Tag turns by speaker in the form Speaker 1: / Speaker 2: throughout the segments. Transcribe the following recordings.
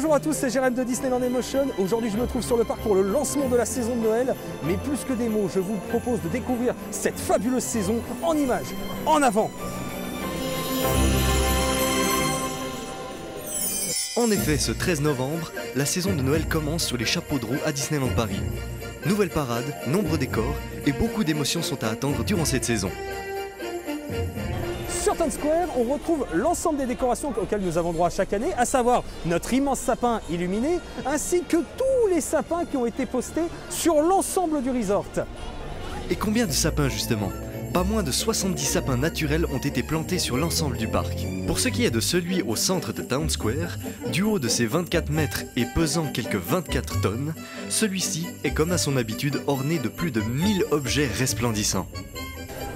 Speaker 1: Bonjour à tous, c'est Jérém de Disneyland Emotion. Aujourd'hui, je me trouve sur le parc pour le lancement de la saison de Noël. Mais plus que des mots, je vous propose de découvrir cette fabuleuse saison en images. En avant!
Speaker 2: En effet, ce 13 novembre, la saison de Noël commence sur les chapeaux de roue à Disneyland Paris. Nouvelle parade, nombreux décors et beaucoup d'émotions sont à attendre durant cette saison.
Speaker 1: Sur Times Square, on retrouve l'ensemble des décorations auxquelles nous avons droit chaque année, à savoir notre immense sapin illuminé, ainsi que tous les sapins qui ont été postés sur l'ensemble du resort.
Speaker 2: Et combien de sapins justement ? Pas moins de 70 sapins naturels ont été plantés sur l'ensemble du parc. Pour ce qui est de celui au centre de Times Square, du haut de ses 24 mètres et pesant quelques 24 tonnes, celui-ci est comme à son habitude orné de plus de 1000 objets resplendissants.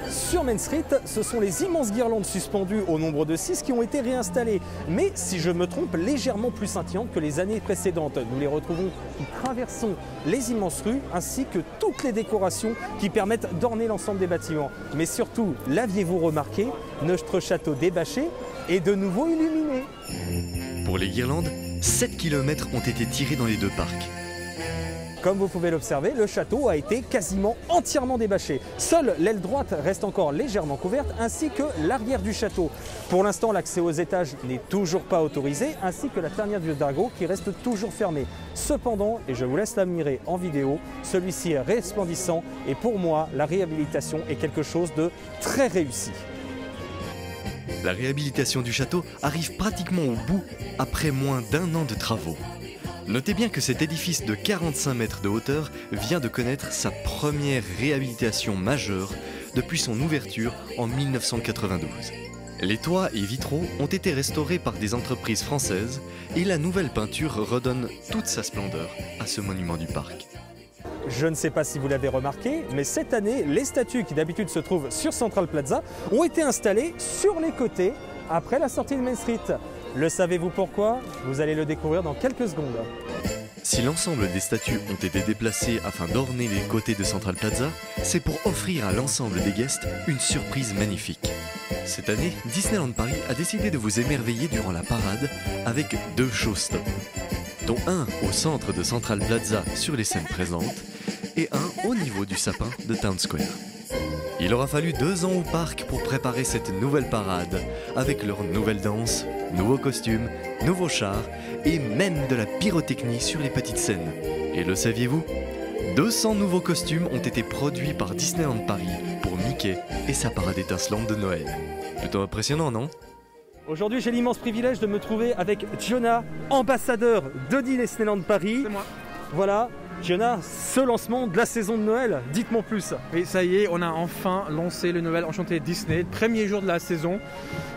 Speaker 1: Sur Main Street, ce sont les immenses guirlandes suspendues au nombre de 6 qui ont été réinstallées. Mais si je me trompe, légèrement plus scintillantes que les années précédentes. Nous les retrouvons qui traversons les immenses rues ainsi que toutes les décorations qui permettent d'orner l'ensemble des bâtiments. Mais surtout, l'aviez-vous remarqué, notre château débâché est de nouveau illuminé.
Speaker 2: Pour les guirlandes, 7 km ont été tirés dans les deux parcs.
Speaker 1: Comme vous pouvez l'observer, le château a été quasiment entièrement débâché. Seule l'aile droite reste encore légèrement couverte, ainsi que l'arrière du château. Pour l'instant, l'accès aux étages n'est toujours pas autorisé, ainsi que la tanière du Dargo qui reste toujours fermée. Cependant, et je vous laisse l'admirer en vidéo, celui-ci est resplendissant et pour moi, la réhabilitation est quelque chose de très réussi.
Speaker 2: La réhabilitation du château arrive pratiquement au bout après moins d'1 an de travaux. Notez bien que cet édifice de 45 mètres de hauteur vient de connaître sa première réhabilitation majeure depuis son ouverture en 1992. Les toits et vitraux ont été restaurés par des entreprises françaises et la nouvelle peinture redonne toute sa splendeur à ce monument du parc.
Speaker 1: Je ne sais pas si vous l'avez remarqué, mais cette année, les statues qui d'habitude se trouvent sur Central Plaza ont été installées sur les côtés après la sortie de Main Street. Le savez-vous pourquoi? Vous allez le découvrir dans quelques secondes.
Speaker 2: Si l'ensemble des statues ont été déplacées afin d'orner les côtés de Central Plaza, c'est pour offrir à l'ensemble des guests une surprise magnifique. Cette année, Disneyland Paris a décidé de vous émerveiller durant la parade avec 2 showstops, dont un au centre de Central Plaza sur les scènes présentes et un au niveau du sapin de Times Square. Il aura fallu 2 ans au parc pour préparer cette nouvelle parade, avec leurs nouvelles danses, nouveaux costumes, nouveaux chars et même de la pyrotechnie sur les petites scènes. Et le saviez-vous ? 200 nouveaux costumes ont été produits par Disneyland Paris pour Mickey et sa parade étincelante de Noël. Plutôt impressionnant, non ?
Speaker 1: Aujourd'hui, j'ai l'immense privilège de me trouver avec Giona, ambassadeur de Disneyland Paris.
Speaker 3: C'est moi.
Speaker 1: Voilà. Giona, ce lancement de la saison de Noël, dites-moi plus.
Speaker 3: Oui, ça y est, on a enfin lancé le Noël Enchanté Disney, premier jour de la saison.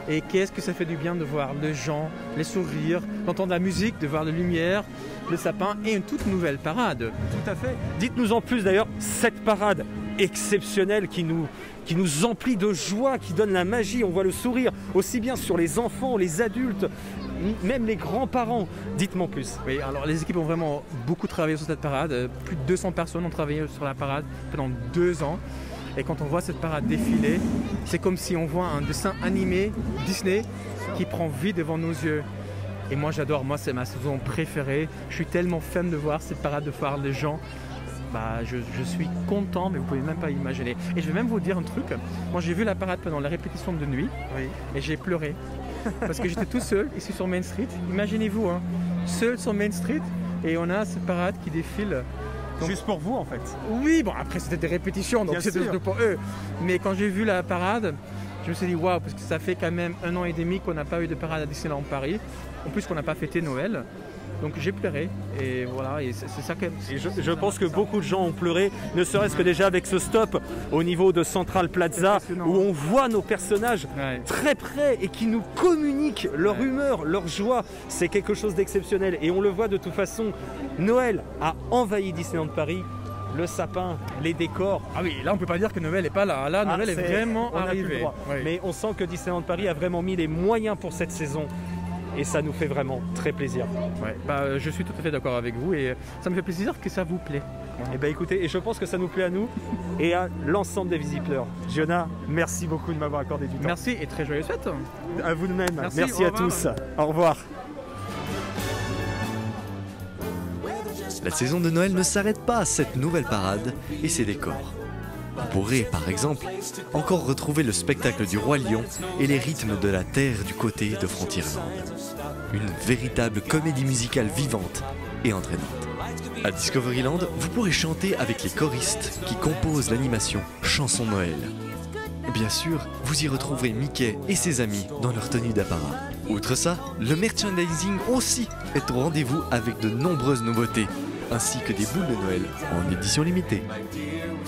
Speaker 3: Et qu'est-ce que ça fait du bien de voir les gens, les sourires, d'entendre la musique, de voir la lumière, le sapin et une toute nouvelle parade.
Speaker 1: Tout à fait. Dites-nous en plus d'ailleurs, cette parade exceptionnelle qui nous emplit de joie, qui donne la magie, on voit le sourire aussi bien sur les enfants, les adultes, même les grands-parents. Dites-moi plus.
Speaker 3: Oui, alors les équipes ont vraiment beaucoup travaillé sur cette parade. Plus de 200 personnes ont travaillé sur la parade pendant 2 ans. Et quand on voit cette parade défiler, c'est comme si on voit un dessin animé Disney qui prend vie devant nos yeux. Et moi j'adore, moi c'est ma saison préférée. Je suis tellement fan de voir cette parade, de voir les gens. Je suis content, mais vous pouvez même pas imaginer. Et je vais même vous dire un truc. Moi j'ai vu la parade pendant la répétition de nuit et j'ai pleuré. Parce que j'étais tout seul ici sur Main Street. Imaginez-vous, hein, seul sur Main Street et on a cette parade qui défile.
Speaker 1: Donc, juste pour vous en fait.
Speaker 3: Oui, bon après c'était des répétitions, donc c'était pour eux. Mais quand j'ai vu la parade, je me suis dit waouh, parce que ça fait quand même 1 an et demi qu'on n'a pas eu de parade à Disneyland Paris. En plus qu'on n'a pas fêté Noël. Donc j'ai pleuré et voilà, et c'est ça que...
Speaker 1: Et je pense que beaucoup de gens ont pleuré, ne serait-ce que déjà avec ce stop au niveau de Central Plaza où on voit nos personnages très près et qui nous communiquent leur humeur, leur joie. C'est quelque chose d'exceptionnel et on le voit de toute façon, Noël a envahi Disneyland Paris. Le sapin, les décors.
Speaker 3: Ah oui, là on peut pas dire que Noël n'est pas là. Là, Noël est vraiment arrivé.
Speaker 1: Mais on sent que Disneyland Paris a vraiment mis les moyens pour cette saison. Et ça nous fait vraiment très plaisir.
Speaker 3: Ouais, je suis tout à fait d'accord avec vous et ça me fait plaisir que ça vous plaît.
Speaker 1: Et écoutez, et je pense que ça nous plaît à nous et à l'ensemble des visiteurs. Giona, merci beaucoup de m'avoir accordé du temps.
Speaker 3: Merci et très joyeuses fêtes.
Speaker 1: À vous de même.
Speaker 3: Merci
Speaker 1: à tous. Au revoir.
Speaker 2: La saison de Noël ne s'arrête pas à cette nouvelle parade et ses décors. Vous pourrez, par exemple, encore retrouver le spectacle du Roi Lion et les rythmes de la terre du côté de Frontierland. Une véritable comédie musicale vivante et entraînante. À Discoveryland, vous pourrez chanter avec les choristes qui composent l'animation Chanson Noël. Bien sûr, vous y retrouverez Mickey et ses amis dans leur tenue d'apparat. Outre ça, le merchandising aussi est au rendez-vous avec de nombreuses nouveautés, ainsi que des boules de Noël en édition limitée.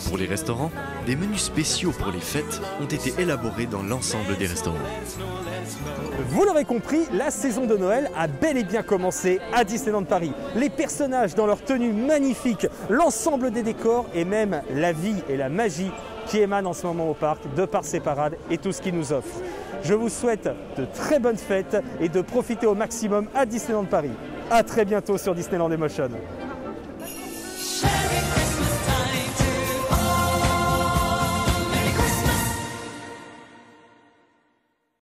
Speaker 2: Pour les restaurants, des menus spéciaux pour les fêtes ont été élaborés dans l'ensemble des restaurants.
Speaker 1: Vous l'aurez compris, la saison de Noël a bel et bien commencé à Disneyland Paris. Les personnages dans leur tenue magnifique, l'ensemble des décors et même la vie et la magie qui émanent en ce moment au parc de par ses parades et tout ce qu'il nous offre. Je vous souhaite de très bonnes fêtes et de profiter au maximum à Disneyland Paris. A très bientôt sur Disneyland Emotion.